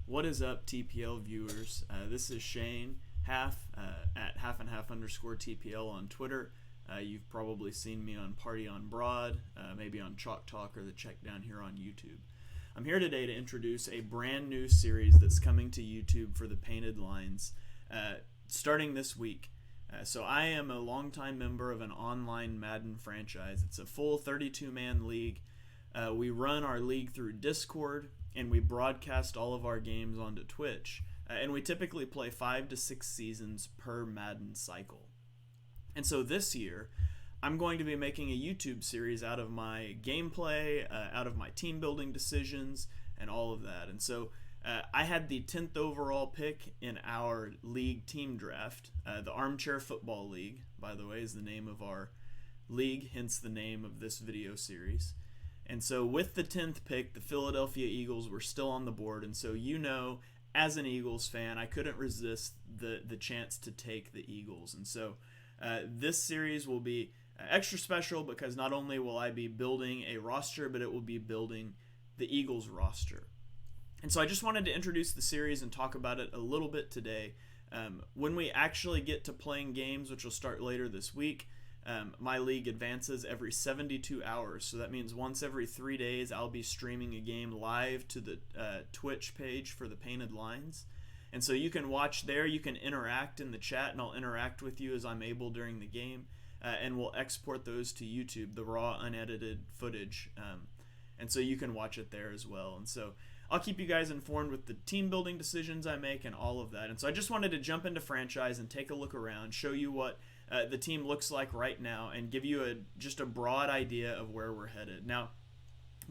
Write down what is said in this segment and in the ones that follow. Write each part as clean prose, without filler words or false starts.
What is up, TPL viewers? This is Shane, at half and half underscore TPL on Twitter. You've probably seen me on Party on Broad, maybe on Chalk Talk or the Check Down here on YouTube. I'm here today to introduce a brand new series that's coming to YouTube for the Painted Lines, starting this week. So I am a longtime member of an online Madden franchise. It's a full 32-man league. We run our league through Discord, and we broadcast all of our games onto Twitch. And we typically play 5 to 6 seasons per Madden cycle. And so this year, I'm going to be making a YouTube series out of my gameplay, out of my team building decisions, and all of that. And so I had the 10th overall pick in our league team draft. The Armchair Football League, by the way, is the name of our league, hence the name of this video series. And so with the 10th pick, the Philadelphia Eagles were still on the board. And so as an Eagles fan, I couldn't resist the chance to take the Eagles. And so this series will be extra special because not only will I be building a roster, but it will be building the Eagles roster. And so I just wanted to introduce the series and talk about it a little bit today. When we actually get to playing games, which will start later this week, my league advances every 72 hours. So that means once every 3 days, I'll be streaming a game live to the Twitch page for the Painted Lines. And so you can watch there, you can interact in the chat, and I'll interact with you as I'm able during the game. And we'll export those to YouTube, the raw, unedited footage. And so you can watch it there as well. And so I'll keep you guys informed with the team building decisions I make and all of that. And so I just wanted to jump into franchise and take a look around, show you what the team looks like right now, and give you just a broad idea of where we're headed. Now,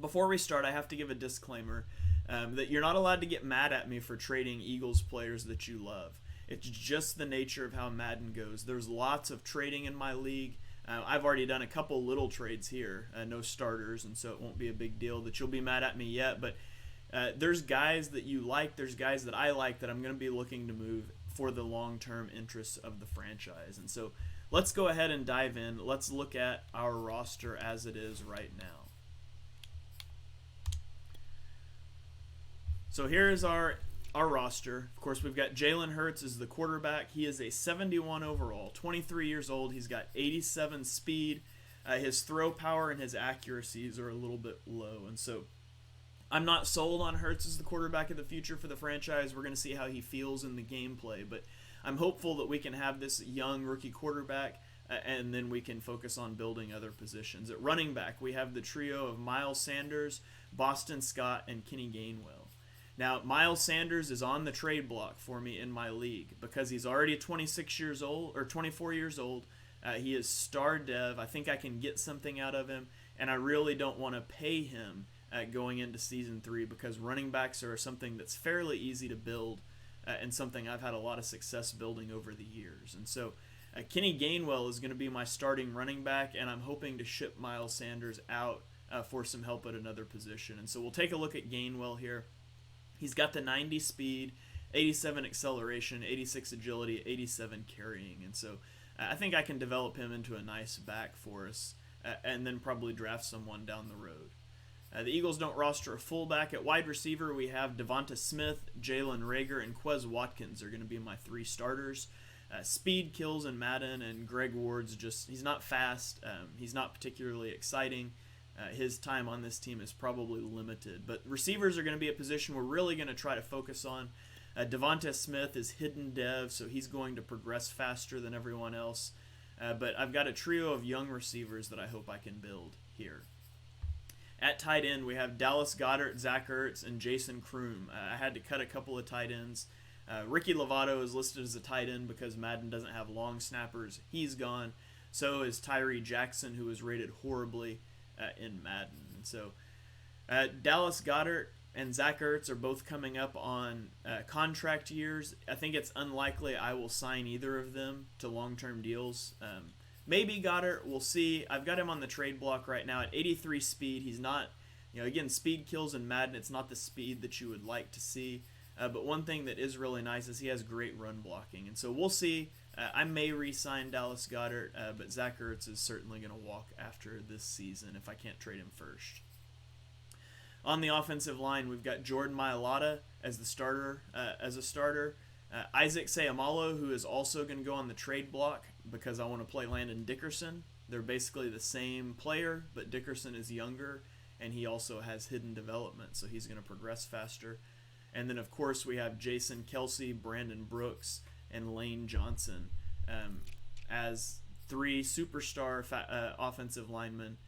before we start, I have to give a disclaimer that you're not allowed to get mad at me for trading Eagles players that you love. It's just the nature of how Madden goes. There's lots of trading in my league. I've already done a couple little trades here, no starters, and so it won't be a big deal that you'll be mad at me yet. But there's guys that you like, there's guys that I like that I'm going to be looking to move for the long-term interests of the franchise. And so let's go ahead and dive in. Let's look at our roster as it is right now. So here is our roster. Of course, we've got Jalen Hurts as the quarterback. He is a 71 overall, 23 years old. He's got 87 speed. His throw power and his accuracies are a little bit low. And so I'm not sold on Hurts as the quarterback of the future for the franchise. We're going to see how he feels in the gameplay. But I'm hopeful that we can have this young rookie quarterback, and then we can focus on building other positions. At running back, we have the trio of Miles Sanders, Boston Scott, and Kenny Gainwell. Now, Miles Sanders is on the trade block for me in my league because he's already 26 years old or 24 years old. He is star dev. I think I can get something out of him, and I really don't want to pay him going into Season 3 because running backs are something that's fairly easy to build and something I've had a lot of success building over the years. And so Kenny Gainwell is going to be my starting running back, and I'm hoping to ship Miles Sanders out for some help at another position. And so we'll take a look at Gainwell here. He's got the 90 speed, 87 acceleration, 86 agility, 87 carrying. And so I think I can develop him into a nice back for us and then probably draft someone down the road. The Eagles don't roster a fullback. At wide receiver, we have Devonta Smith, Jalen Reagor, and Quez Watkins are going to be my 3 starters. Speed kills in Madden, and Greg Ward's he's not fast. He's not particularly exciting. His time on this team is probably limited. But receivers are going to be a position we're really going to try to focus on. Devonta Smith is hidden dev, so he's going to progress faster than everyone else. But I've got a trio of young receivers that I hope I can build here. At tight end, we have Dallas Goedert, Zach Ertz, and Jason Kroom. I had to cut a couple of tight ends. Ricky Lovato is listed as a tight end because Madden doesn't have long snappers. He's gone. So is Tyree Jackson, who was rated horribly in Madden. And so Dallas Goedert and Zach Ertz are both coming up on contract years. I think it's unlikely I will sign either of them to long-term deals. Maybe Goddard, we'll see. I've got him on the trade block right now at 83 speed. He's not, again, speed kills in Madden. It's not the speed that you would like to see. But one thing that is really nice is he has great run blocking. And so we'll see. I may re-sign Dallas Goedert, but Zach Ertz is certainly going to walk after this season if I can't trade him first. On the offensive line, we've got Jordan Mailata as the starter, Isaac Seumalo, who is also going to go on the trade block because I want to play Landon Dickerson. They're basically the same player, but Dickerson is younger, and he also has hidden development, so he's going to progress faster. And then, of course, we have Jason Kelsey, Brandon Brooks, and Lane Johnson as three superstar offensive linemen.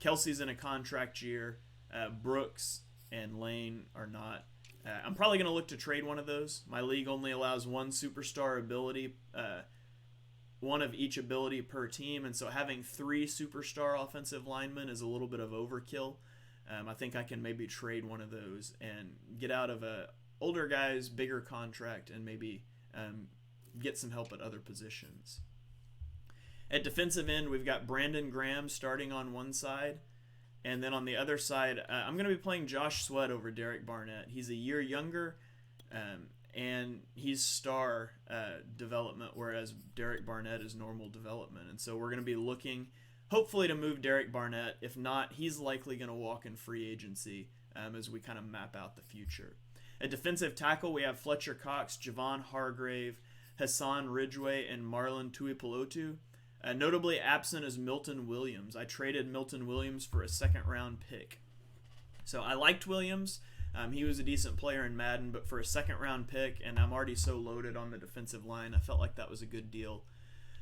Kelsey's in a contract year. Brooks and Lane are not. I'm probably going to look to trade one of those. My league only allows one superstar ability, one of each ability per team, and so having three superstar offensive linemen is a little bit of overkill. I think I can maybe trade one of those and get out of a older guy's bigger contract and maybe get some help at other positions. At defensive end, we've got Brandon Graham starting on one side. And then on the other side, I'm going to be playing Josh Sweat over Derek Barnett. He's a year younger, and he's star development, whereas Derek Barnett is normal development. And so we're going to be looking, hopefully, to move Derek Barnett. If not, he's likely going to walk in free agency as we kind of map out the future. At defensive tackle, we have Fletcher Cox, Javon Hargrave, Hassan Ridgway, and Marlon Tuipulotu. Notably absent is Milton Williams. I traded Milton Williams for a second-round pick. So I liked Williams. He was a decent player in Madden, but for a second-round pick, and I'm already so loaded on the defensive line, I felt like that was a good deal.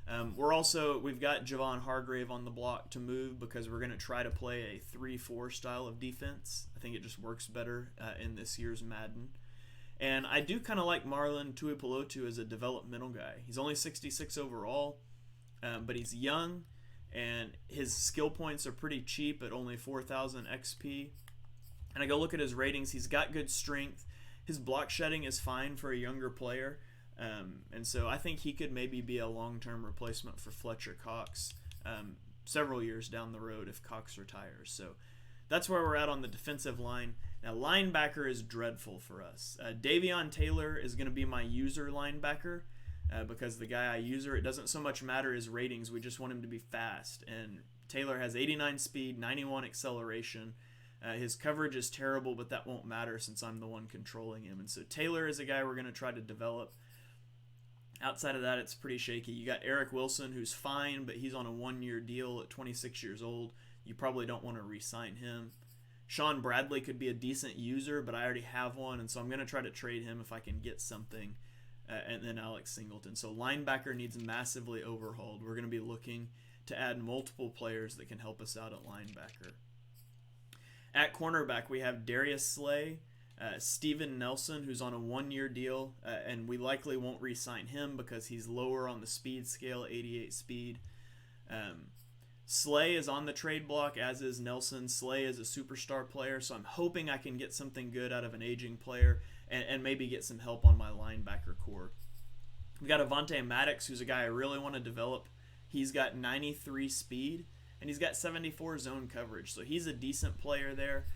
We've got Javon Hargrave on the block to move because we're going to try to play a 3-4 style of defense. I think it just works better in this year's Madden. And I do kind of like Marlon Tuipulotu as a developmental guy. He's only 66 overall. But he's young, and his skill points are pretty cheap at only 4,000 XP. And I go look at his ratings. He's got good strength. His block shedding is fine for a younger player. And so I think he could maybe be a long-term replacement for Fletcher Cox several years down the road if Cox retires. So that's where we're at on the defensive line. Now, linebacker is dreadful for us. Davion Taylor is going to be my user linebacker. Because the guy I user, it doesn't so much matter his ratings. We just want him to be fast. And Taylor has 89 speed, 91 acceleration. His coverage is terrible, but that won't matter since I'm the one controlling him. And so Taylor is a guy we're going to try to develop. Outside of that, it's pretty shaky. You got Eric Wilson, who's fine, but he's on a one-year deal at 26 years old. You probably don't want to re-sign him. Sean Bradley could be a decent user, but I already have one, and so I'm going to try to trade him if I can get something. And then Alex Singleton. So linebacker needs massively overhauled. We're going to be looking to add multiple players that can help us out at linebacker. At cornerback, we have Darius Slay, Steven Nelson, who's on a one-year deal, and we likely won't re-sign him because he's lower on the speed scale, 88 speed. Slay is on the trade block, as is Nelson. Slay is a superstar player, so I'm hoping I can get something good out of an aging player and maybe get some help on my linebacker core. We've got Avonte Maddox, who's a guy I really want to develop. He's got 93 speed, and he's got 74 zone coverage, so he's a decent player there.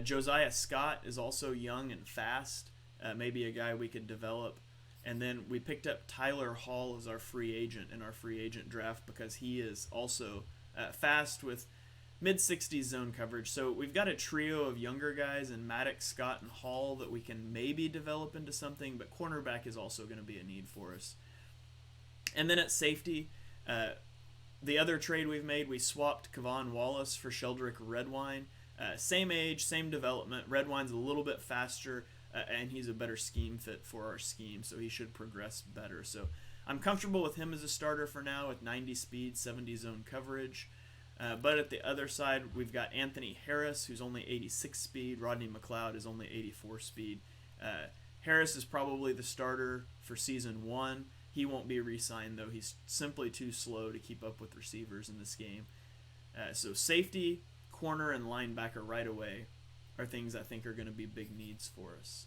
Josiah Scott is also young and fast, maybe a guy we could develop. And then we picked up Tyler Hall as our free agent in our free agent draft because he is also fast with mid-60s zone coverage. So we've got a trio of younger guys in Maddox, Scott, and Hall that we can maybe develop into something, but cornerback is also going to be a need for us. And then at safety, the other trade we've made, we swapped Kevon Wallace for Sheldrick Redwine. Same age, same development. Redwine's a little bit faster, and he's a better scheme fit for our scheme, so he should progress better. So I'm comfortable with him as a starter for now with 90 speed, 70 zone coverage. But at the other side, we've got Anthony Harris, who's only 86 speed. Rodney McLeod is only 84 speed. Harris is probably the starter for Season 1. He won't be re-signed, though. He's simply too slow to keep up with receivers in this game. So safety, corner, and linebacker right away are things I think are going to be big needs for us.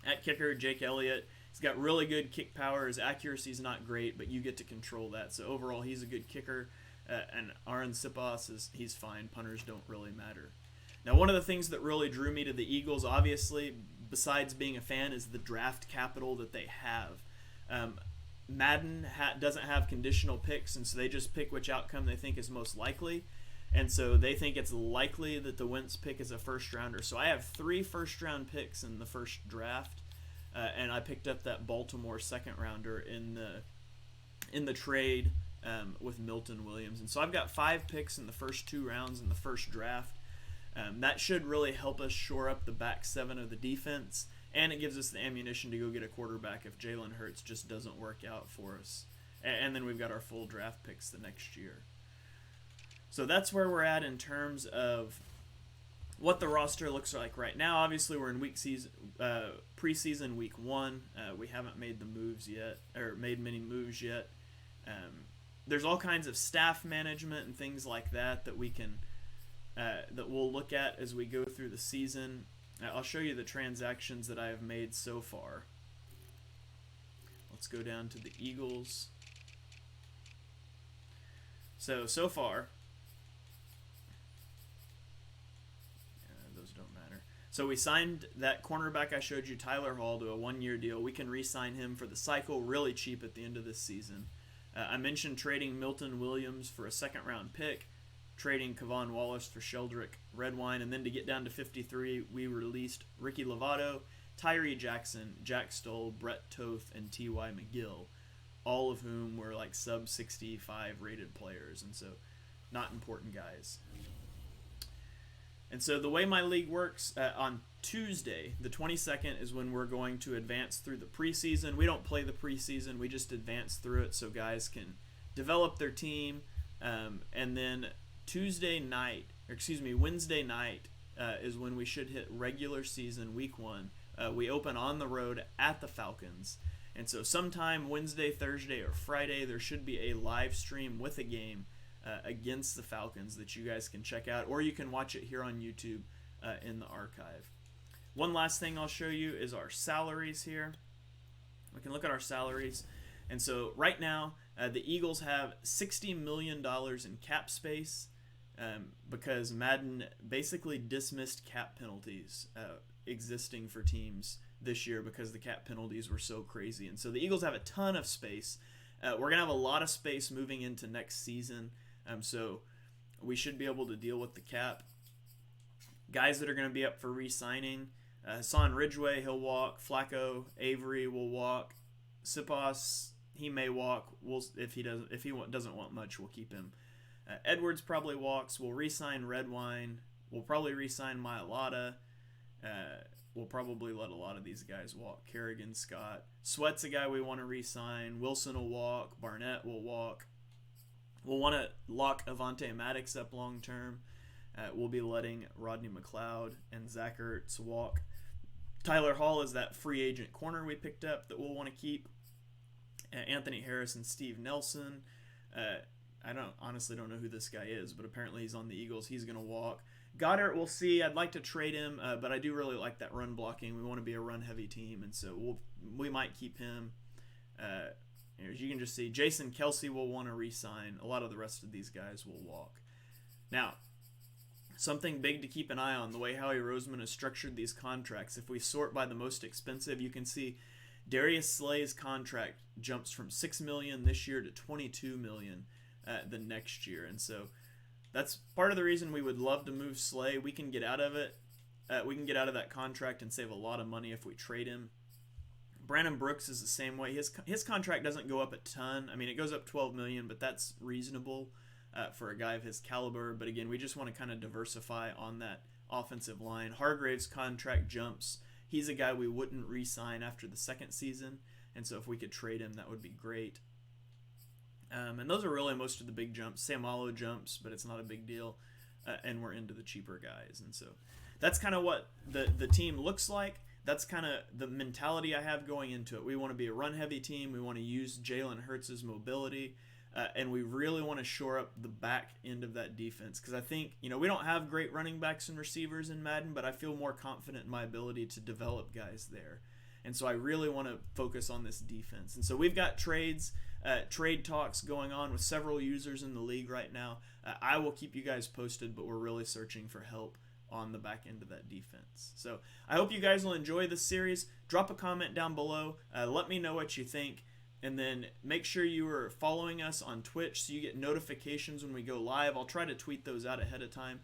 At kicker, Jake Elliott. He's got really good kick power. His accuracy is not great, but you get to control that. So overall, he's a good kicker. And Aaron Sipas, he's fine. Punters don't really matter. Now, one of the things that really drew me to the Eagles, obviously, besides being a fan, is the draft capital that they have. Madden doesn't have conditional picks, and so they just pick which outcome they think is most likely. And so they think it's likely that the Wentz pick is a first rounder. So I have 3 first-round picks in the first draft, and I picked up that Baltimore second rounder in the trade with Milton Williams. And so I've got 5 picks in the first 2 rounds in the first draft. That should really help us shore up the back 7 of the defense, and it gives us the ammunition to go get a quarterback if Jalen Hurts just doesn't work out for us. And then we've got our full draft picks the next year. So that's where we're at in terms of what the roster looks like right now. Obviously, we're in preseason week 1. We haven't made the moves yet, or made many moves yet. There's all kinds of staff management and things like that we can that we'll look at as we go through the season. I'll show you the transactions that I have made so far. Let's go down to the Eagles. So far, those don't matter. So we signed that cornerback I showed you, Tyler Hall, to a 1-year deal. We can re-sign him for the cycle really cheap at the end of this season. I mentioned trading Milton Williams for a second-round pick, trading Kavon Wallace for Sheldrick Redwine, and then to get down to 53, we released Ricky Lovato, Tyree Jackson, Jack Stoll, Brett Toth, and T.Y. McGill, all of whom were like sub-65 rated players, and so not important guys. And so the way my league works, on Tuesday, the 22nd, is when we're going to advance through the preseason. We don't play the preseason, we just advance through it so guys can develop their team, and then Wednesday night is when we should hit regular season week 1. We open on the road at the Falcons. And so sometime Wednesday, Thursday, or Friday, there should be a live stream with a game against the Falcons that you guys can check out, or you can watch it here on YouTube in the archive. One last thing I'll show you is our salaries here. We can look at our salaries. And so right now, the Eagles have $60 million in cap space because Madden basically dismissed cap penalties existing for teams this year because the cap penalties were so crazy. And so the Eagles have a ton of space. We're going to have a lot of space moving into next season. So we should be able to deal with the cap. Guys that are going to be up for re-signing, Hassan Ridgeway, he'll walk. Flacco, Avery will walk. Siposs, he may walk. If he doesn't want much, we'll keep him. Edwards probably walks. We'll re-sign Redwine. We'll probably re-sign Mailata. We'll probably let a lot of these guys walk. Kerrigan, Scott. Sweat's a guy we want to re-sign. Wilson will walk. Barnett will walk. We'll want to lock Avonte Maddox up long term. We'll be letting Rodney McLeod and Zach Ertz walk. Tyler Hall is that free agent corner we picked up that we'll want to keep. Anthony Harris and Steve Nelson. I honestly don't know who this guy is, but apparently he's on the Eagles. He's going to walk. Goddard, we'll see. I'd like to trade him, but I do really like that run blocking. We want to be a run-heavy team, and so we might keep him. As you can just see, Jason Kelsey will want to re-sign. A lot of the rest of these guys will walk. Now, something big to keep an eye on, the way Howie Roseman has structured these contracts. If we sort by the most expensive, you can see Darius Slay's contract jumps from $6 million this year to $22 million the next year, and so that's part of the reason we would love to move Slay. We can get out of it. We can get out of that contract and save a lot of money if we trade him. Brandon Brooks is the same way. His contract doesn't go up a ton. I mean, it goes up $12 million, but that's reasonable for a guy of his caliber. But again, we just want to kind of diversify on that offensive line. Hargrave's contract jumps. He's a guy we wouldn't re-sign after the second season, and so if we could trade him, that would be great. And those are really most of the big jumps. Samalo jumps, but it's not a big deal. And we're into the cheaper guys. And so that's kind of what the team looks like. That's kind of the mentality I have going into it. We want to be a run-heavy team. We want to use Jalen Hurts' mobility. And we really want to shore up the back end of that defense. Because I think, we don't have great running backs and receivers in Madden, but I feel more confident in my ability to develop guys there. And so I really want to focus on this defense. And so we've got trade talks going on with several users in the league right now. I will keep you guys posted, but we're really searching for help on the back end of that defense. So I hope you guys will enjoy this series. Drop a comment down below. Let me know what you think. And then make sure you are following us on Twitch so you get notifications when we go live. I'll try to tweet those out ahead of time.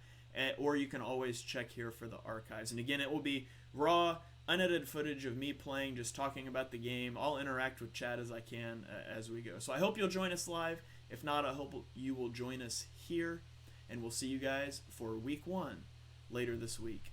Or you can always check here for the archives. And again, it will be raw, unedited footage of me playing, just talking about the game. I'll interact with chat as I can as we go. So I hope you'll join us live. If not, I hope you will join us here. And we'll see you guys for week 1 later this week.